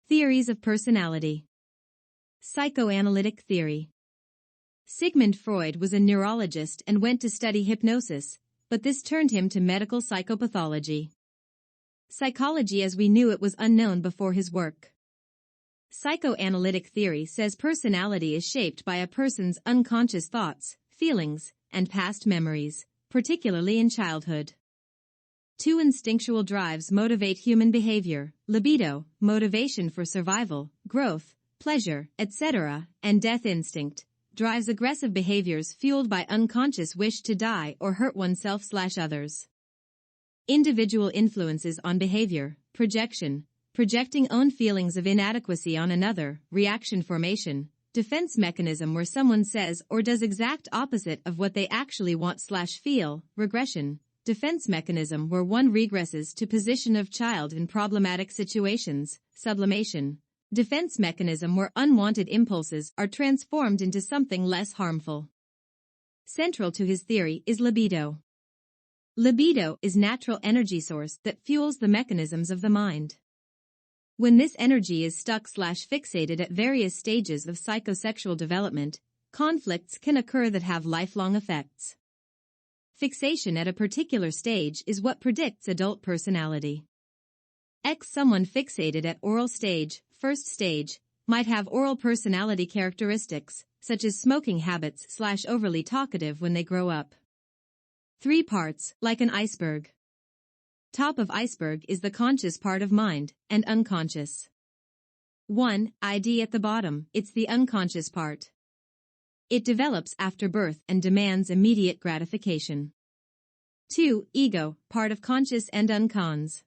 Theories of Personality. Psychoanalytic theory. Sigmund Freud was a neurologist and went to study hypnosis, but this turned him to medical psychopathology. Psychology as we knew it was unknown before his work. Psychoanalytic theory says personality is shaped by a person's unconscious thoughts, feelings, and past memories, particularly in childhood. Two instinctual drives motivate human behavior: libido, motivation for survival, growth, pleasure, etc., and death instinct, drives aggressive behaviors fueled by unconscious wish to die or hurt oneself/others. Individual influences on behavior: projection, projecting own feelings of inadequacy on another; reaction formation, defense mechanism where someone says or does exact opposite of what they actually want/feel; regression, defense mechanism where one regresses to position of child in problematic situations; sublimation, defense mechanism where unwanted impulses are transformed into something less harmful. Central to his theory is libido. Libido is natural energy source that fuels the mechanisms of the mind. When this energy is stuck/fixated at various stages of psychosexual development, conflicts can occur that have lifelong effects. Fixation at a particular stage is what predicts adult personality. Someone fixated at oral stage, first stage, might have oral personality characteristics, such as smoking habits/overly talkative when they grow up. 3 parts, like an iceberg. Top of iceberg is the conscious part of mind, and unconscious. 1. ID at the bottom, it's the unconscious part. It develops after birth and demands immediate gratification. 2. Ego, part of conscious and uncons.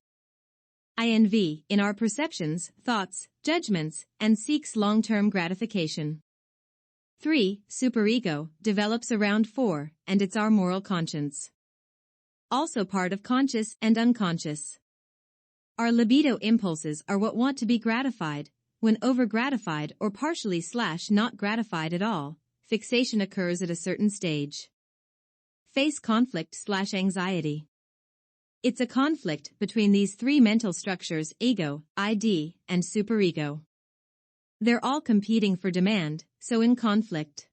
INV, in our perceptions, thoughts, judgments, and seeks long-term gratification. 3. Superego, develops around 4, and it's our moral conscience. Also part of conscious and unconscious. Our libido impulses are what want to be gratified. When over-gratified or partially/not gratified at all, fixation occurs at a certain stage. Face conflict/anxiety. It's a conflict between these 3 mental structures: ego, ID, and superego. They're all competing for demand, so in conflict.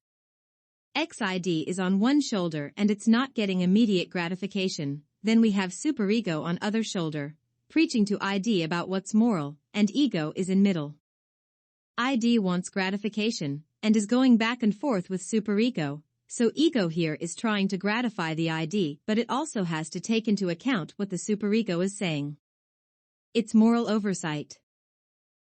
XID is on one shoulder and it's not getting immediate gratification. Then we have superego on other shoulder, preaching to ID about what's moral, and ego is in middle. ID wants gratification, and is going back and forth with superego, so ego here is trying to gratify the ID, but it also has to take into account what the superego is saying. It's moral oversight.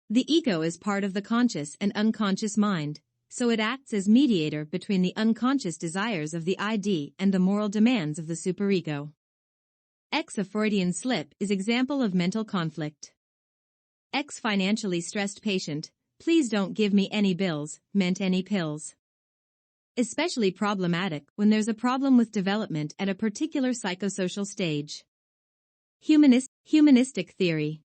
The ego is part of the conscious and unconscious mind, so it acts as mediator between the unconscious desires of the ID and the moral demands of the superego. A Freudian slip is example of mental conflict. Financially stressed patient, please don't give me any bills, meant any pills. Especially problematic when there's a problem with development at a particular psychosocial stage. Humanistic theory.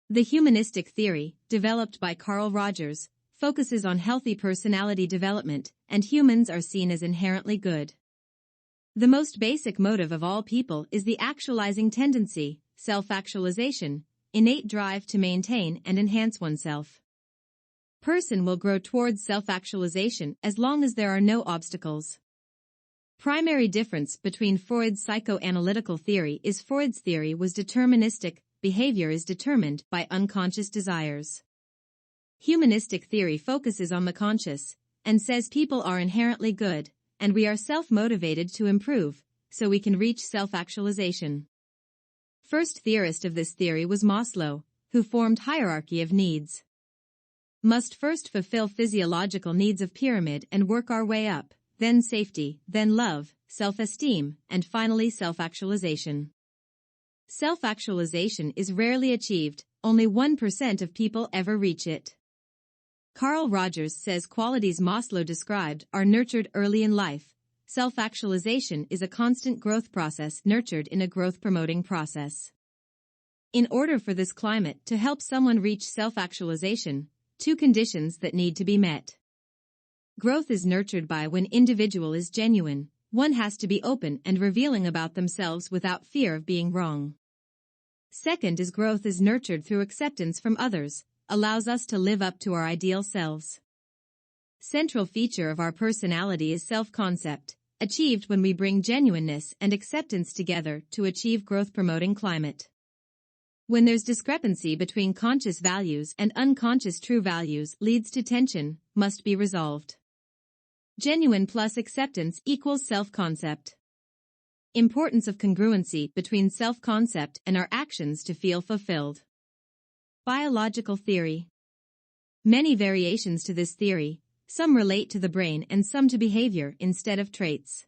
The humanistic theory, developed by Carl Rogers, focuses on healthy personality development, and humans are seen as inherently good. The most basic motive of all people is the actualizing tendency, self-actualization, innate drive to maintain and enhance oneself. Person will grow towards self-actualization as long as there are no obstacles. Primary difference between Freud's psychoanalytical theory is Freud's theory was deterministic, behavior is determined by unconscious desires. Humanistic theory focuses on the conscious, and says people are inherently good, and we are self-motivated to improve, so we can reach self-actualization. First theorist of this theory was Maslow, who formed hierarchy of needs. Must first fulfill physiological needs of pyramid and work our way up, then safety, then love, self-esteem, and finally self-actualization. Self-actualization is rarely achieved, only 1% of people ever reach it. Carl Rogers says qualities Maslow described are nurtured early in life. Self-actualization is a constant growth process nurtured in a growth-promoting process. In order for this climate to help someone reach self-actualization, 2 conditions that need to be met. Growth is nurtured by when individual is genuine. One has to be open and revealing about themselves without fear of being wrong. Second is growth is nurtured through acceptance from others. allows us to live up to our ideal selves. Central feature of our personality is self-concept, achieved when we bring genuineness and acceptance together to achieve growth-promoting climate. When there's discrepancy between conscious values and unconscious true values leads to tension, must be resolved. Genuine plus acceptance equals self-concept. Importance of congruency between self-concept and our actions to feel fulfilled. Biological theory. Many variations to this theory, some relate to the brain and some to behavior instead of traits.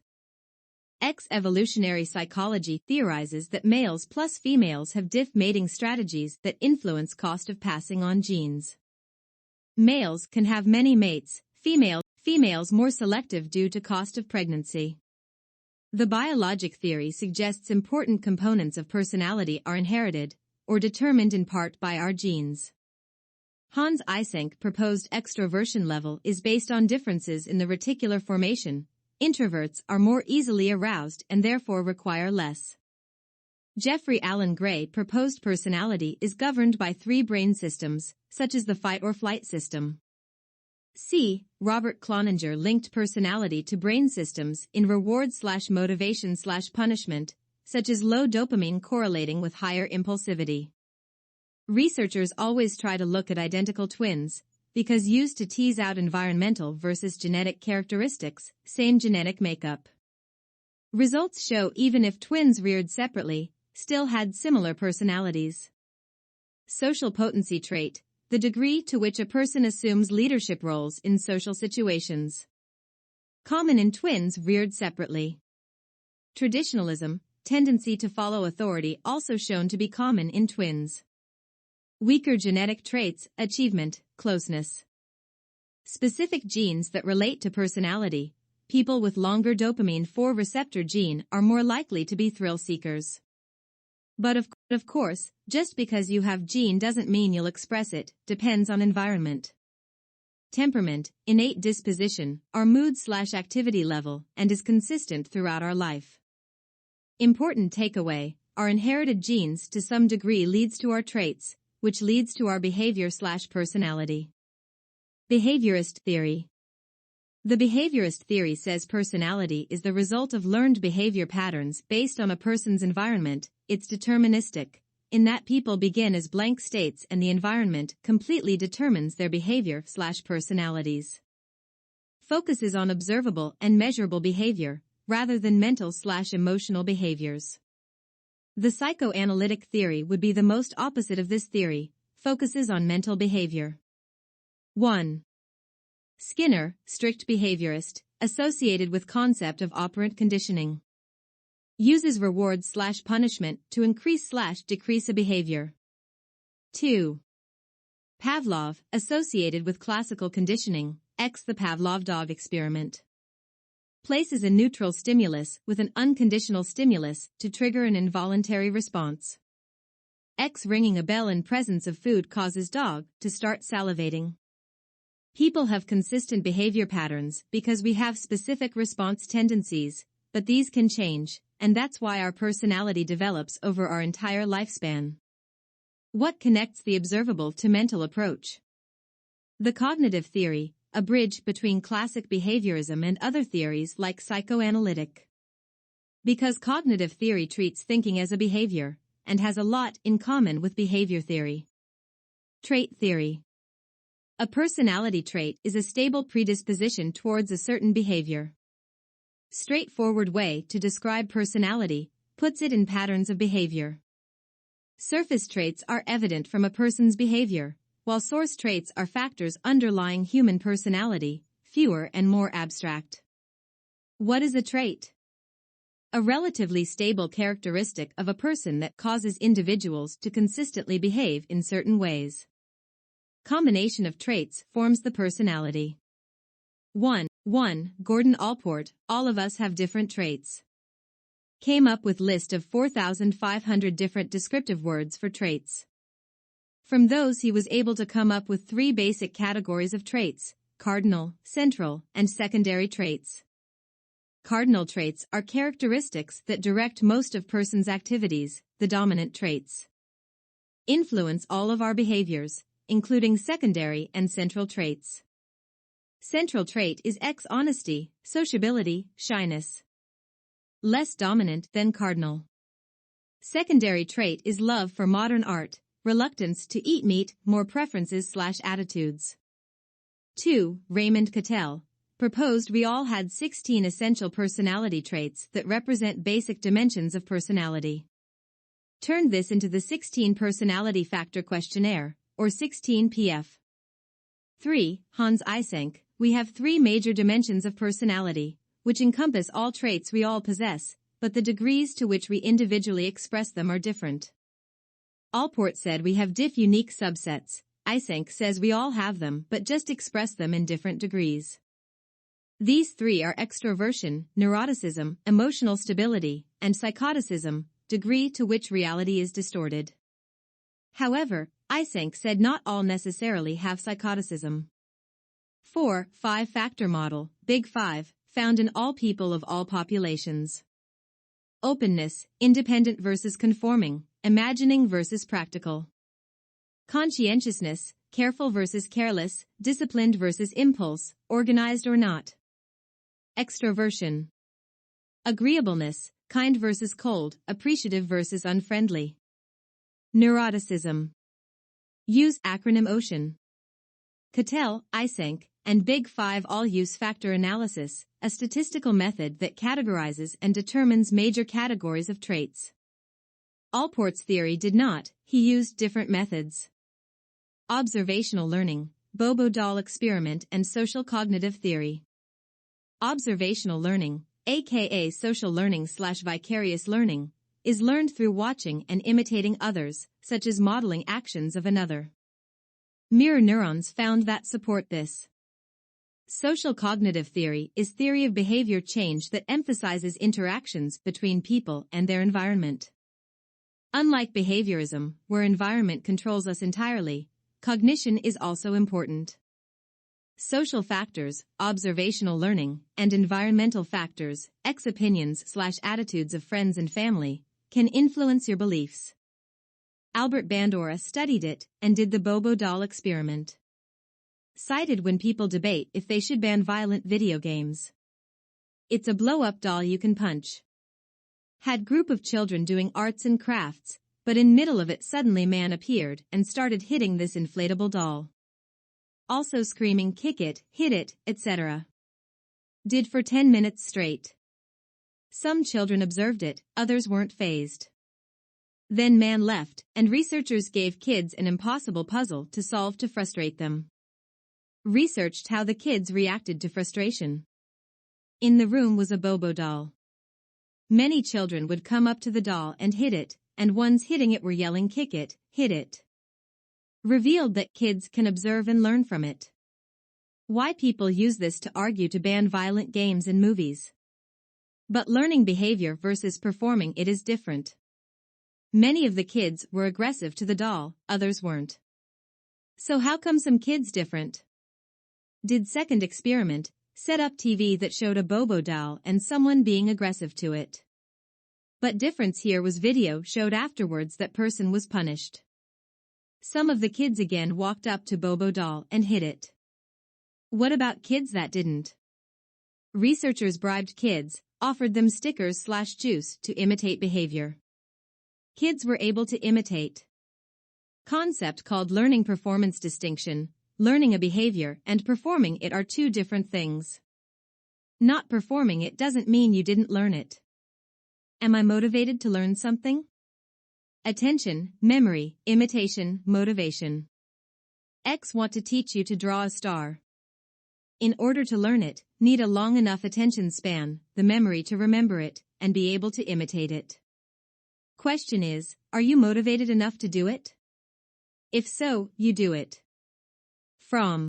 Evolutionary psychology theorizes that males plus females have different mating strategies that influence cost of passing on genes. Males can have many mates, females more selective due to cost of pregnancy. The biologic theory suggests important components of personality are inherited, or determined in part by our genes. Hans Eysenck proposed extroversion level is based on differences in the reticular formation. Introverts are more easily aroused and therefore require less. Jeffrey Alan Gray proposed personality is governed by 3 brain systems, such as the fight or flight system. Robert Cloninger linked personality to brain systems in reward/motivation/punishment, such as low dopamine correlating with higher impulsivity. Researchers always try to look at identical twins, because used to tease out environmental versus genetic characteristics, same genetic makeup. Results show even if twins reared separately, still had similar personalities. Social potency trait, the degree to which a person assumes leadership roles in social situations. Common in twins reared separately. Traditionalism, tendency to follow authority also shown to be common in twins. Weaker genetic traits, achievement, closeness. Specific genes that relate to personality. People with longer dopamine 4 receptor gene are more likely to be thrill seekers. But of course, just because you have gene doesn't mean you'll express it, depends on environment. Temperament, innate disposition, our mood/activity level, and is consistent throughout our life. Important takeaway, our inherited genes to some degree leads to our traits, which leads to our behavior/personality. Behaviorist theory. The behaviorist theory says personality is the result of learned behavior patterns based on a person's environment. It's deterministic, in that people begin as blank states and the environment completely determines their behavior/personalities. Focuses on observable and measurable behavior, rather than mental/emotional behaviors. The psychoanalytic theory would be the most opposite of this theory, focuses on mental behavior. 1. Skinner, strict behaviorist, associated with concept of operant conditioning. Uses reward/punishment to increase/decrease a behavior. 2. Pavlov, associated with classical conditioning, the Pavlov dog experiment. Places a neutral stimulus with an unconditional stimulus to trigger an involuntary response. Ringing a bell in presence of food causes dog to start salivating. People have consistent behavior patterns because we have specific response tendencies, but these can change, and that's why our personality develops over our entire lifespan. What connects the observable to mental approach? The cognitive theory, a bridge between classic behaviorism and other theories like psychoanalytic. Because cognitive theory treats thinking as a behavior, and has a lot in common with behavior theory. Trait theory. A personality trait is a stable predisposition towards a certain behavior. Straightforward way to describe personality, puts it in patterns of behavior. Surface traits are evident from a person's behavior, while source traits are factors underlying human personality, fewer and more abstract. What is a trait? A relatively stable characteristic of a person that causes individuals to consistently behave in certain ways. Combination of traits forms the personality. 1. Gordon Allport, all of us have different traits. Came up with list of 4,500 different descriptive words for traits. From those he was able to come up with 3 basic categories of traits: cardinal, central, and secondary traits. Cardinal traits are characteristics that direct most of person's activities, the dominant traits. Influence all of our behaviors, including secondary and central traits. Central trait is X honesty, sociability, shyness. Less dominant than cardinal. Secondary trait is love for modern art, reluctance to eat meat, more preferences/attitudes. 2. Raymond Cattell proposed we all had 16 essential personality traits that represent basic dimensions of personality. Turned this into the 16 Personality Factor Questionnaire, or 16 PF. 3. Hans Eysenck, we have 3 major dimensions of personality, which encompass all traits we all possess, but the degrees to which we individually express them are different. Allport said we have unique subsets. Eysenck says we all have them but just express them in different degrees. These 3 are extroversion, neuroticism, emotional stability, and psychoticism, degree to which reality is distorted. However, Eysenck said not all necessarily have psychoticism. 4. 5-factor model, Big 5, found in all people of all populations. Openness, independent versus conforming, imagining versus practical. Conscientiousness, careful versus careless, disciplined versus impulse, organized or not. Extroversion. Agreeableness, kind versus cold, appreciative versus unfriendly. Neuroticism. Use acronym OCEAN. Cattell, Eysenck, and Big 5 all use factor analysis, a statistical method that categorizes and determines major categories of traits. Allport's theory did not, he used different methods. Observational learning, Bobo doll experiment and social cognitive theory. Observational learning, aka social learning/vicarious learning, is learned through watching and imitating others, such as modeling actions of another. Mirror neurons found that support this. Social cognitive theory is theory of behavior change that emphasizes interactions between people and their environment. Unlike behaviorism, where environment controls us entirely, cognition is also important. Social factors, observational learning, and environmental factors, opinions/attitudes of friends and family, can influence your beliefs. Albert Bandura studied it and did the Bobo doll experiment. Cited when people debate if they should ban violent video games. It's a blow-up doll you can punch. Had group of children doing arts and crafts, but in middle of it suddenly man appeared and started hitting this inflatable doll. Also screaming kick it, hit it, etc. Did for 10 minutes straight. Some children observed it, others weren't fazed. Then man left, and researchers gave kids an impossible puzzle to solve to frustrate them. Researched how the kids reacted to frustration. In the room was a Bobo doll. Many children would come up to the doll and hit it, and ones hitting it were yelling kick it, hit it. Revealed that kids can observe and learn from it. Why people use this to argue to ban violent games in movies. But learning behavior versus performing it is different. Many of the kids were aggressive to the doll, others weren't. So how come some kids different? Did second experiment, set up TV that showed a Bobo doll and someone being aggressive to it. But difference here was video showed afterwards that person was punished. Some of the kids again walked up to Bobo doll and hit it. What about kids that didn't? Researchers bribed kids, offered them stickers/juice to imitate behavior. Kids were able to imitate. Concept called learning performance distinction. Learning a behavior and performing it are 2 different things. Not performing it doesn't mean you didn't learn it. Am I motivated to learn something? Attention, memory, imitation, motivation. X want to teach you to draw a star. In order to learn it, need a long enough attention span, the memory to remember it, and be able to imitate it. Question is, are you motivated enough to do it? If so, you do it. From